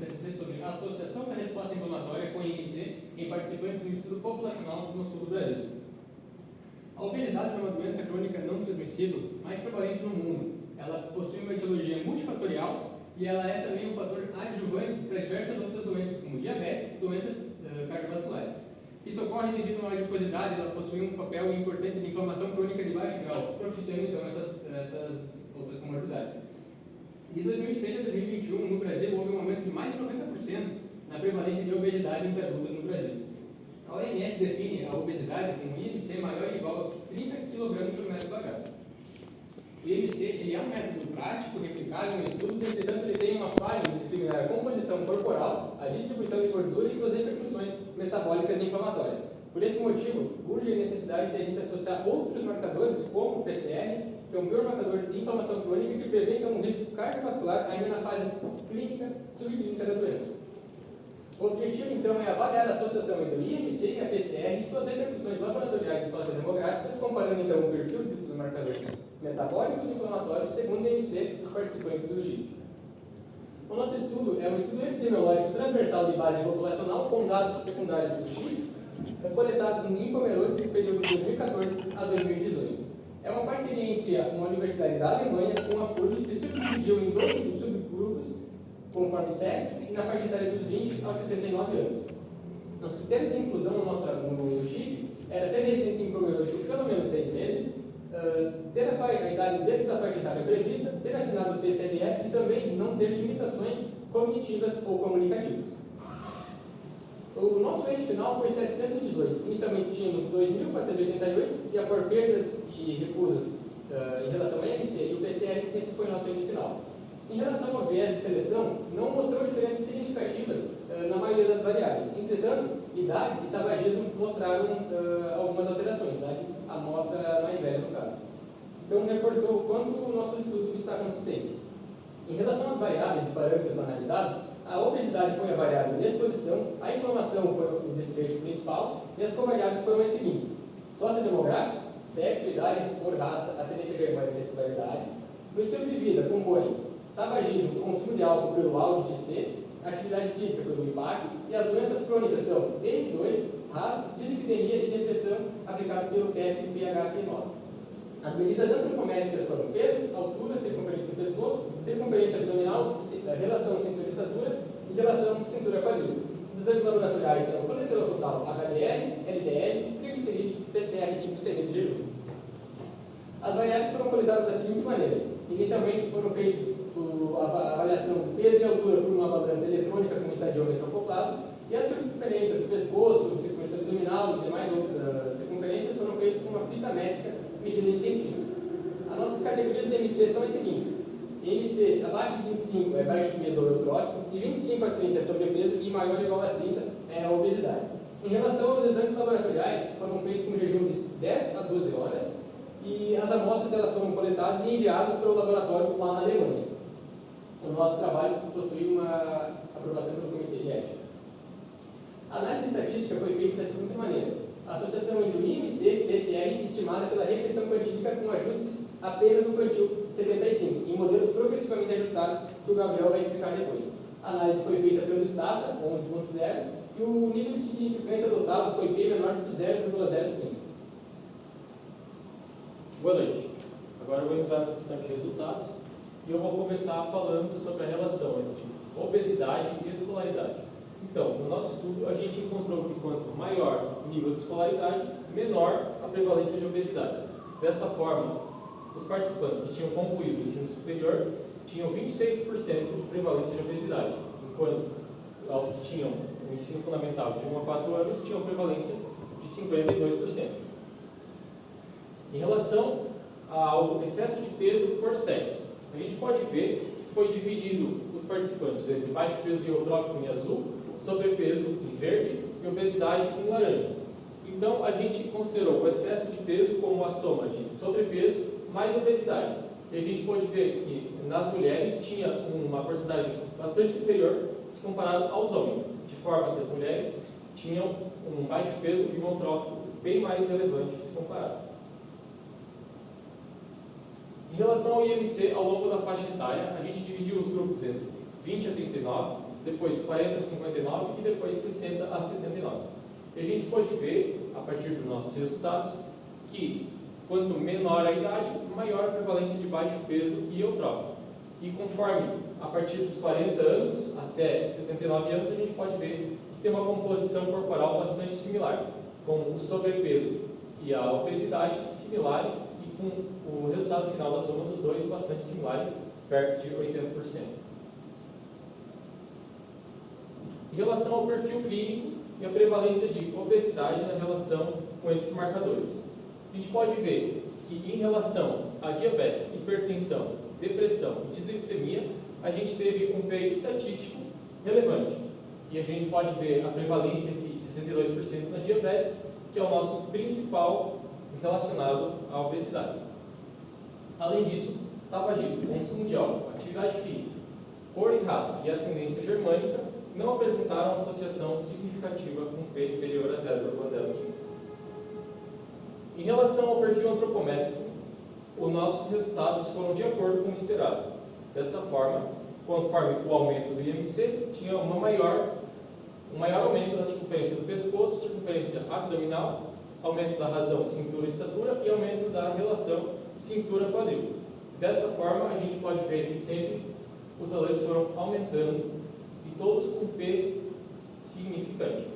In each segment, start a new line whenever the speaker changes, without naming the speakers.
TCC sobre a associação da resposta inflamatória com IMC em participantes do estudo populacional no sul do Brasil. A obesidade é uma doença crônica não transmissível mais prevalente no mundo. Ela possui uma etiologia multifatorial e ela é também um fator adjuvante para diversas outras doenças, como diabetes e doenças cardiovasculares. Isso ocorre devido à adiposidade, ela possui um papel importante de inflamação crônica de baixo grau, propiciando então essas outras comorbidades. De 2006 a 2021, no Brasil, houve um aumento de mais de 90% na prevalência de obesidade entre adultos no Brasil. A OMS define a obesidade como IMC maior ou igual a 30 kg por metro quadrado. O IMC ele é um método prático, replicável no estudo, entretanto ele tem uma falha em discriminar a composição corporal, a distribuição de gordura e suas repercussões metabólicas e inflamatórias. Por esse motivo, urge a necessidade de a gente associar outros marcadores, como o PCR, que é um biomarcador de inflamação crônica que prevê então, um risco cardiovascular ainda na fase clínica, subclínica da doença. O objetivo, então, é avaliar a associação entre o IMC e a PCR e suas repercussões laboratoriais e sociodemográficas, comparando, então, o perfil dos marcadores metabólicos e inflamatórios segundo o IMC dos participantes do GIP. O nosso estudo é um estudo epidemiológico transversal de base populacional com dados secundários do GIP, coletados em Pomerode no período de 2014 a 2018. É uma parceria entre uma universidade da Alemanha com a FURB que se subdividiu em 12 subgrupos, conforme sexo, e na faixa etária dos 20 aos 69 anos. Os critérios de inclusão no GIP era ser residente em Pomerode por pelo menos 6 meses, ter a idade dentro da faixa etária prevista, ter assinado o TCLE e também não ter limitações cognitivas ou comunicativas. O nosso índice final foi 718. Inicialmente tínhamos 2.488 e após perdas e recusas em relação ao IMC e o PCR, esse foi o nosso índice final. Em relação ao viés de seleção, não mostrou diferenças significativas na maioria das variáveis. Entretanto, idade e tabagismo mostraram algumas alterações, a amostra mais velha no caso. Então, reforçou o quanto o nosso estudo está consistente. Em relação às variáveis e parâmetros analisados, a obesidade foi a variável de exposição, a inflamação foi o desfecho principal e as covariáveis foram as seguintes: sociodemográfico, sexo, idade, cor, raça, ascendência germânica e escolaridade. No estilo de vida compõe tabagismo, consumo de álcool pelo AUD-TC, atividade física pelo IPAC e as doenças crônicas são DM2, raça, dislipidemia e depressão aplicado pelo teste PHQ-9. As medidas antropométricas foram peso, altura, circunferência do pescoço, circunferência abdominal, relação cintura-estatura e relação cintura-quadril. Os exames laboratoriais são colesterol total, HDL, LDL, triglicerídeos, PCR e glicemia de jejum. As variáveis foram coletadas da seguinte maneira: inicialmente foram feitos a avaliação do peso e altura por uma balança eletrônica com estadiômetro acoplado e a circunferência do pescoço, circunferência abdominal e demais outras circunferências foram feitas com uma fita métrica medida em centímetros. As nossas categorias de MC são as seguintes: MC abaixo de 25 é baixo peso ou eutrófico, de 25 a 30 é sobrepeso e maior ou igual a 30 é a obesidade. Em relação aos exames laboratoriais, foram feitos com jejum de 10 a 12 horas e as amostras elas foram coletadas e enviadas para o laboratório lá na Alemanha. O nosso trabalho possui uma aprovação pelo Comitê de Ética. A análise estatística foi feita da seguinte maneira: a associação entre o IMC e PCR estimada pela regressão quantífica com ajustes apenas no quantil 75, em modelos progressivamente ajustados, que o Gabriel vai explicar depois. A análise foi feita pelo STATA, 11.0, e o nível de significância adotado foi P menor do que 0,05.
Boa noite. Agora eu vou entrar na sessão de resultados e eu vou começar falando sobre a relação entre obesidade e escolaridade. Então, no nosso estudo, a gente encontrou que quanto maior o nível de escolaridade, menor a prevalência de obesidade. Dessa forma, os participantes que tinham concluído o ensino superior tinham 26% de prevalência de obesidade, enquanto os que tinham o ensino fundamental de 1 a 4 anos tinham prevalência de 52%. Em relação ao excesso de peso por sexo, a gente pode ver que foi dividido os participantes entre baixo peso e eutrófico em azul, sobrepeso em verde e obesidade em laranja. Então, a gente considerou o excesso de peso como uma soma de sobrepeso mais obesidade. E a gente pode ver que nas mulheres tinha uma porcentagem bastante inferior se comparado aos homens, de forma que as mulheres tinham um baixo peso e um eutrófico bem mais relevante se comparado. Em relação ao IMC, ao longo da faixa etária, a gente dividiu os grupos entre 20 a 39 depois 40 a 59 e depois 60 a 79. E a gente pode ver, a partir dos nossos resultados, que quanto menor a idade, maior a prevalência de baixo peso e eutrófico. E conforme a partir dos 40 anos até 79 anos, a gente pode ver que tem uma composição corporal bastante similar, com o sobrepeso e a obesidade similares e com o resultado final da soma dos dois bastante similares, perto de 80%. Em relação ao perfil clínico e a prevalência de obesidade na relação com esses marcadores, a gente pode ver que em relação a diabetes, hipertensão, depressão e dislipidemia, a gente teve um P estatístico relevante. E a gente pode ver a prevalência aqui de 62% na diabetes, que é o nosso principal relacionado à obesidade. Além disso, tabagismo, consumo de álcool, atividade física, cor e raça e ascendência germânica não apresentaram associação significativa com P inferior a 0,05. Em relação ao perfil antropométrico, os nossos resultados foram de acordo com o esperado. Dessa forma, conforme o aumento do IMC, tinha um maior aumento da circunferência do pescoço, circunferência abdominal, aumento da razão cintura-estatura e aumento da relação cintura-quadril. Dessa forma, a gente pode ver que sempre os valores foram aumentando e todos com P significante.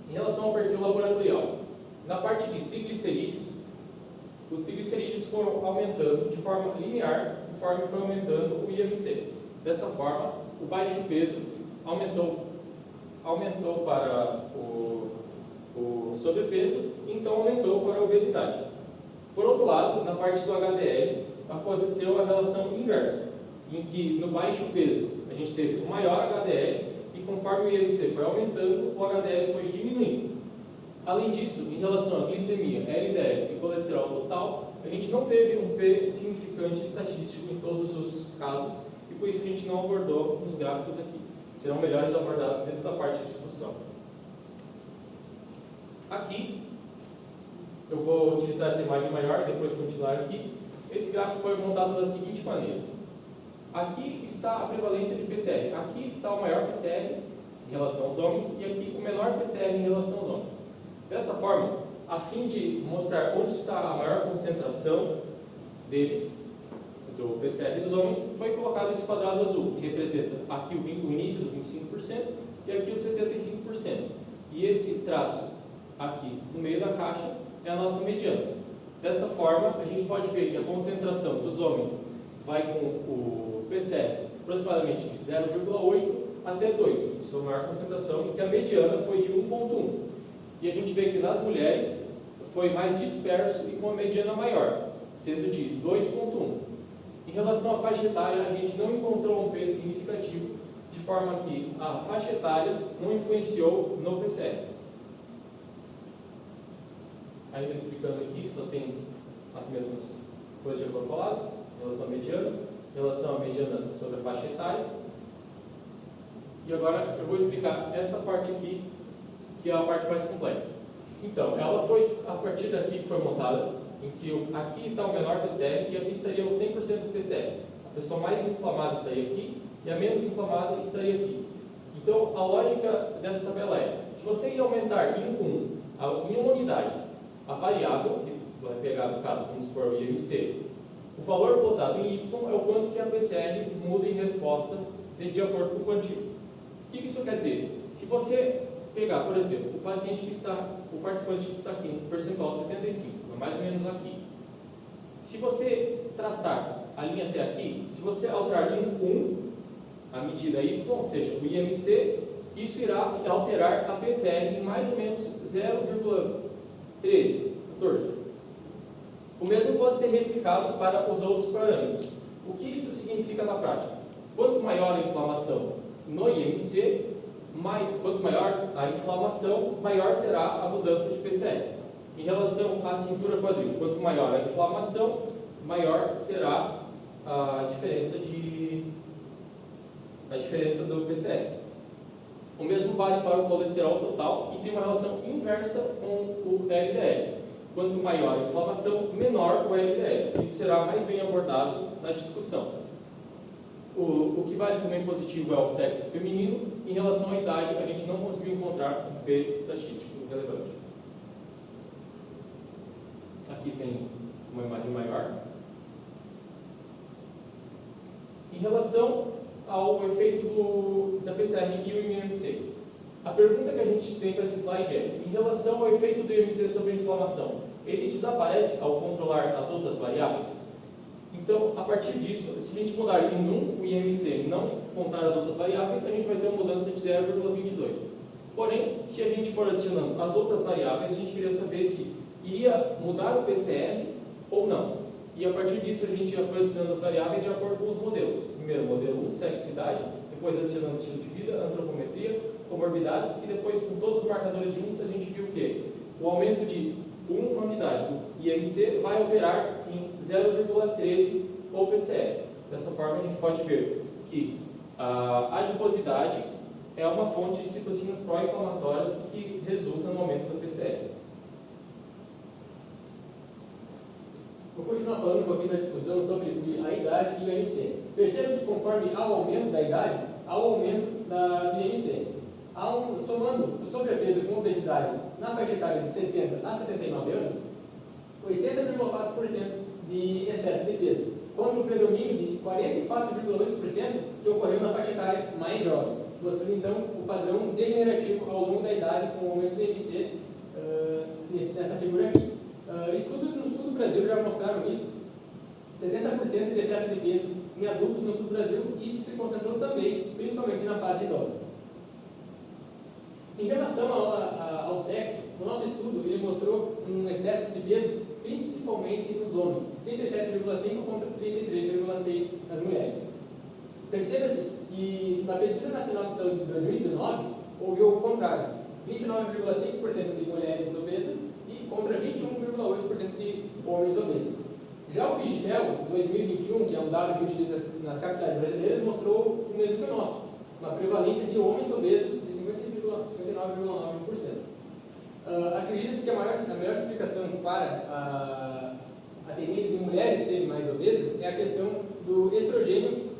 Em relação ao perfil laboratorial, na parte de triglicerídeos, os triglicerídeos foram aumentando de forma linear conforme foi aumentando o IMC. Dessa forma, o baixo peso aumentou para o sobrepeso, então aumentou para a obesidade. Por outro lado, na parte do HDL, aconteceu a relação inversa, em que no baixo peso a gente teve um maior HDL e conforme o IMC foi aumentando, o HDL foi diminuindo. Além disso, em relação à glicemia, LDL e colesterol total, a gente não teve um P significante estatístico em todos os casos e por isso a gente não abordou nos gráficos aqui. Serão melhores abordados dentro da parte de discussão. Aqui, eu vou utilizar essa imagem maior, depois continuar aqui. Esse gráfico foi montado da seguinte maneira. Aqui está a prevalência de PCR. Aqui está o maior PCR em relação aos homens e aqui o menor PCR em relação aos homens. Dessa forma, a fim de mostrar onde está a maior concentração deles, do PCR dos homens, foi colocado esse quadrado azul, que representa aqui o início do 25% e aqui o 75%. E esse traço aqui no meio da caixa é a nossa mediana. Dessa forma, a gente pode ver que a concentração dos homens vai com o PCR aproximadamente de 0,8 até 2, sua maior concentração, e que a mediana foi de 1,1. E a gente vê que nas mulheres foi mais disperso e com a mediana maior, sendo de 2,1. Em relação à faixa etária, a gente não encontrou um P significativo, de forma que a faixa etária não influenciou no PCR. Ainda explicando aqui, só tem as mesmas coisas que já foram faladas, em relação à mediana sobre a faixa etária. E agora eu vou explicar essa parte aqui, que é a parte mais complexa. Então, ela foi a partir daqui que foi montada, em que aqui está o menor PCR e aqui estaria o 100% do PCR. A pessoa mais inflamada estaria aqui e a menos inflamada estaria aqui. Então, a lógica dessa tabela é, se você ir aumentar em uma unidade a variável, que vai pegar no caso, vamos supor o IMC, o valor plotado em Y é o quanto que a PCR muda em resposta de acordo com o quantio. O que isso quer dizer? Se você pegar, por exemplo, o participante que está aqui, no percentual 75, é mais ou menos aqui. Se você traçar a linha até aqui, se você alterar em 1, a medida Y, ou seja, o IMC, isso irá alterar a PCR em mais ou menos 0,13, 14. O mesmo pode ser replicado para os outros parâmetros. O que isso significa na prática? Quanto maior a inflamação no IMC, quanto maior a inflamação, maior será a mudança de PCR. Em relação à cintura quadril, quanto maior a inflamação, maior será a diferença do PCR. O mesmo vale para o colesterol total e tem uma relação inversa com o LDL. Quanto maior a inflamação, menor o LDL. Isso será mais bem abordado na discussão. O que vale também positivo é o sexo feminino. Em relação à idade, a gente não conseguiu encontrar um P estatístico relevante. Aqui tem uma imagem maior. Em relação ao efeito da PCR e o IMC, a pergunta que a gente tem para esse slide é: em relação ao efeito do IMC sobre a inflamação, ele desaparece ao controlar as outras variáveis? Então, a partir disso, se a gente mudar em 1 o IMC e não contar as outras variáveis, a gente vai ter uma mudança de 0,22. Porém, se a gente for adicionando as outras variáveis, a gente queria saber se iria mudar o PCR ou não. E a partir disso, a gente já foi adicionando as variáveis de acordo com os modelos. Primeiro, modelo 1, sexo e idade, depois adicionando estilo de vida, antropometria, comorbidades, e depois, com todos os marcadores juntos, a gente viu que o aumento de 1 unidade do IMC vai operar em 0,13 o PCR. Dessa forma, a gente pode ver que a adiposidade é uma fonte de citocinas pró-inflamatórias que resulta no aumento da PCR.
Vou continuar falando um pouquinho da discussão sobre a idade e o IMC. Perceba que conforme há o aumento da idade, há o aumento do IMC. Somando o sobrepeso com obesidade na faixa etária de 60 a 79 anos, 80,4% de excesso de peso, contra o predomínio de 44,8% que ocorreu na faixa etária mais jovem, mostrando então o padrão degenerativo ao longo da idade com o aumento do IMC nessa figura aqui. Estudos no sul do Brasil já mostraram isso. 70% de excesso de peso em adultos no sul do Brasil e se concentrou também, principalmente na fase idosa. Em relação ao sexo, o nosso estudo ele mostrou um excesso de peso principalmente nos homens, 37,5 contra 33,6 nas mulheres. Perceba-se que na Pesquisa Nacional de Saúde de 2019 houve o contrário, 29,5% de mulheres obesas e contra 21,8% de homens obesos. Já o PIGMEL 2021, que é um dado que utiliza nas capitais brasileiras, mostrou o mesmo que o nosso, uma prevalência de homens obesos de 59,9%. Acredita-se que a melhor explicação para a tendência de mulheres serem mais obesas é a questão do estrogênio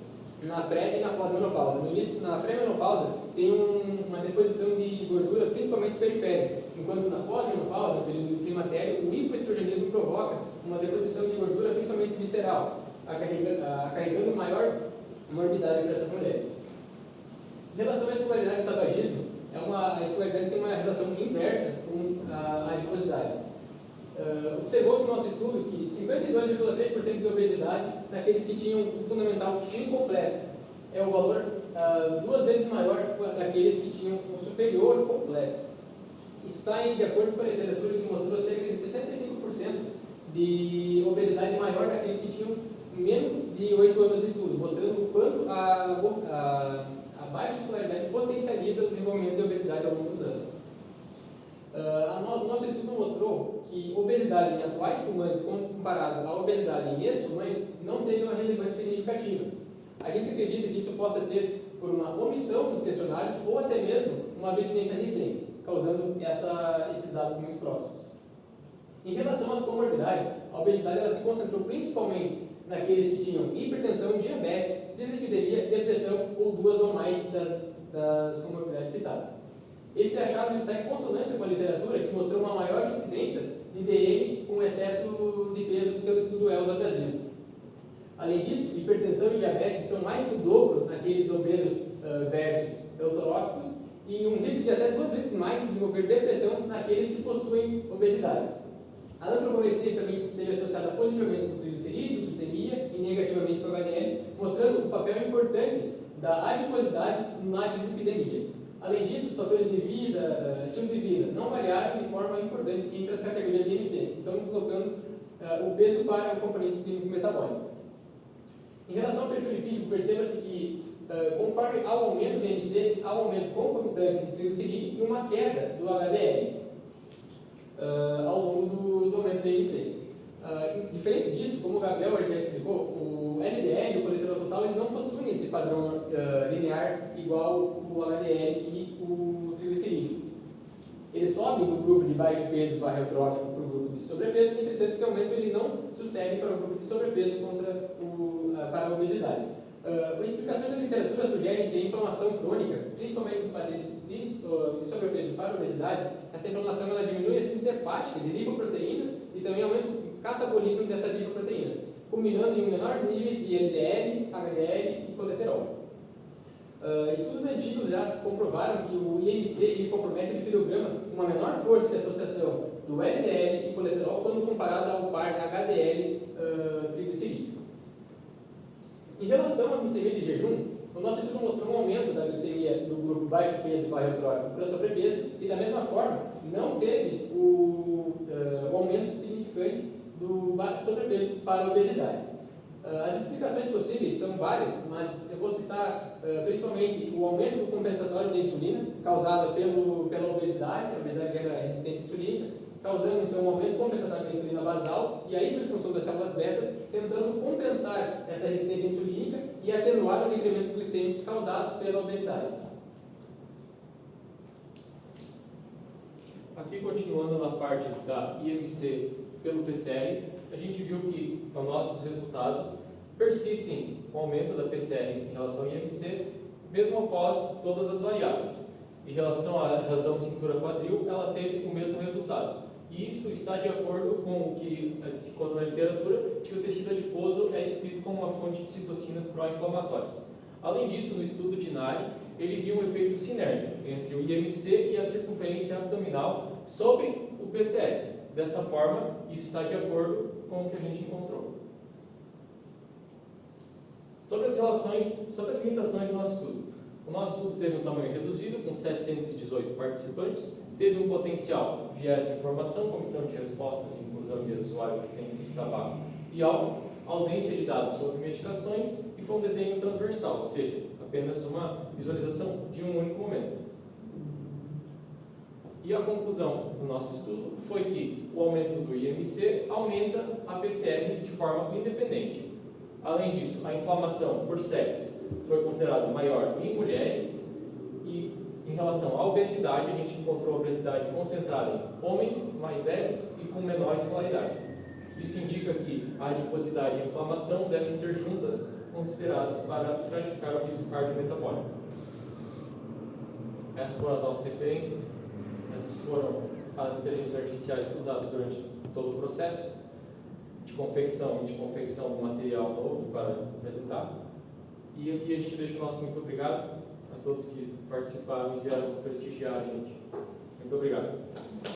na pré e na pós-menopausa. No início, na pré-menopausa, tem uma deposição de gordura principalmente periférica, enquanto na pós-menopausa, no período climatério, o hipoestrogenismo provoca uma deposição de gordura principalmente visceral, acarregando maior morbidade para essas mulheres. Em relação à escolaridade do tabagismo, a escolaridade tem uma relação inversa com a adiposidade. Observou-se no nosso estudo que 52,3% de obesidade naqueles que tinham o fundamental incompleto é o valor 2 vezes maior daqueles que tinham o superior completo. Isso está de acordo com a literatura que mostrou cerca de 65% de obesidade maior daqueles que tinham menos de 8 anos de estudo, mostrando o quanto a baixa escolaridade potencializa o desenvolvimento de obesidade ao longo dos anos. Nosso estudo mostrou que obesidade em atuais fumantes comparado à obesidade em ex-fumantes não teve uma relevância significativa. A gente acredita que isso possa ser por uma omissão nos questionários ou até mesmo uma abstinência recente, causando esses dados muito próximos. Em relação às comorbidades, a obesidade ela se concentrou principalmente naqueles que tinham hipertensão, diabetes, dislipidemia, depressão ou duas ou mais das comorbidades citadas. Esse achado está em consonância com a literatura que mostrou uma maior incidência de DM com excesso de peso pelo estudo ELSA Brasil. Além disso, hipertensão e diabetes estão mais do dobro naqueles obesos versus eutróficos e um risco de até 2 vezes mais de desenvolver depressão naqueles que possuem obesidade. A antropometria também esteve associada positivamente com triglicerídeo, glicemia e negativamente com o HDL, mostrando o papel importante da adiposidade na dislipidemia. Além disso, os fatores de vida, estilo de vida, não variaram de forma importante entre as categorias de IMC, então deslocando o peso para o componente clínico-metabólico. Em relação ao perfil lipídico, perceba-se que, conforme há o aumento do IMC, há um aumento concomitante de triglicerídeo e uma queda do HDL ao longo do aumento do IMC. Diferente disso, como o Gabriel já explicou, o LDL e o colesterol total eles não possuem esse padrão linear igual o HDL e o triglicerídeo. Eles sobem do grupo de baixo peso barra eutrófico para o grupo de sobrepeso, entretanto esse aumento ele não sucede para o grupo de sobrepeso para a obesidade. Explicações da literatura sugerem que a inflamação crônica, principalmente nos pacientes sobrepeso para obesidade, essa inflamação ela diminui a síntese hepática de lipoproteínas e também aumenta o catabolismo dessas lipoproteínas, culminando em um menor nível de LDL, HDL e colesterol. Estudos antigos já comprovaram que o IMC ele compromete o lipidograma com uma menor força de associação do LDL e colesterol quando comparado ao par HDL triglicerídeo. Em relação à glicemia de jejum, o nosso estudo mostrou um aumento da glicemia do grupo baixo peso e hipertrófico para sobrepeso e, da mesma forma, não teve o aumento significante do sobrepeso para a obesidade. As explicações possíveis são várias, mas eu vou citar principalmente o aumento do compensatório da insulina, causado pela obesidade, a obesidade gera resistência insulínica, causando então um aumento compensatório da insulina basal e a hiperfunção das células betas, tentando compensar essa resistência insulínica e atenuar os incrementos glicêmicos causados pela obesidade.
Aqui, continuando na parte da IMC pelo PCR, a gente viu que os nossos resultados persistem com o aumento da PCR em relação ao IMC, mesmo após todas as variáveis. Em relação à razão cintura-quadril, ela teve o mesmo resultado. E isso está de acordo com o que se conta na literatura, que o tecido adiposo é descrito como uma fonte de citocinas pró-inflamatórias. Além disso, no estudo de Nari, ele viu um efeito sinérgico entre o IMC e a circunferência abdominal sobre o PCR. Dessa forma, isso está de acordo com o que a gente encontrou. Sobre as limitações do nosso estudo. O nosso estudo teve um tamanho reduzido, com 718 participantes, teve um potencial viés de informação, comissão de respostas e inclusão de usuários recentes de tabaco e álcool, ausência de dados sobre medicações e foi um desenho transversal, ou seja, apenas uma visualização de um único momento. E a conclusão do nosso estudo foi que o aumento do IMC aumenta a PCR de forma independente. Além disso, a inflamação por sexo foi considerada maior em mulheres e, em relação à obesidade, a gente encontrou a obesidade concentrada em homens mais velhos e com menor escolaridade. Isso indica que a adiposidade e a inflamação devem ser juntas consideradas para estratificar o risco cardiometabólico. Essas foram as nossas referências, essas foram as inteligências artificiais usadas durante todo o processo de confecção do material novo para apresentar. E aqui a gente deixa o nosso muito obrigado a todos que participaram e vieram prestigiar a gente. Muito obrigado.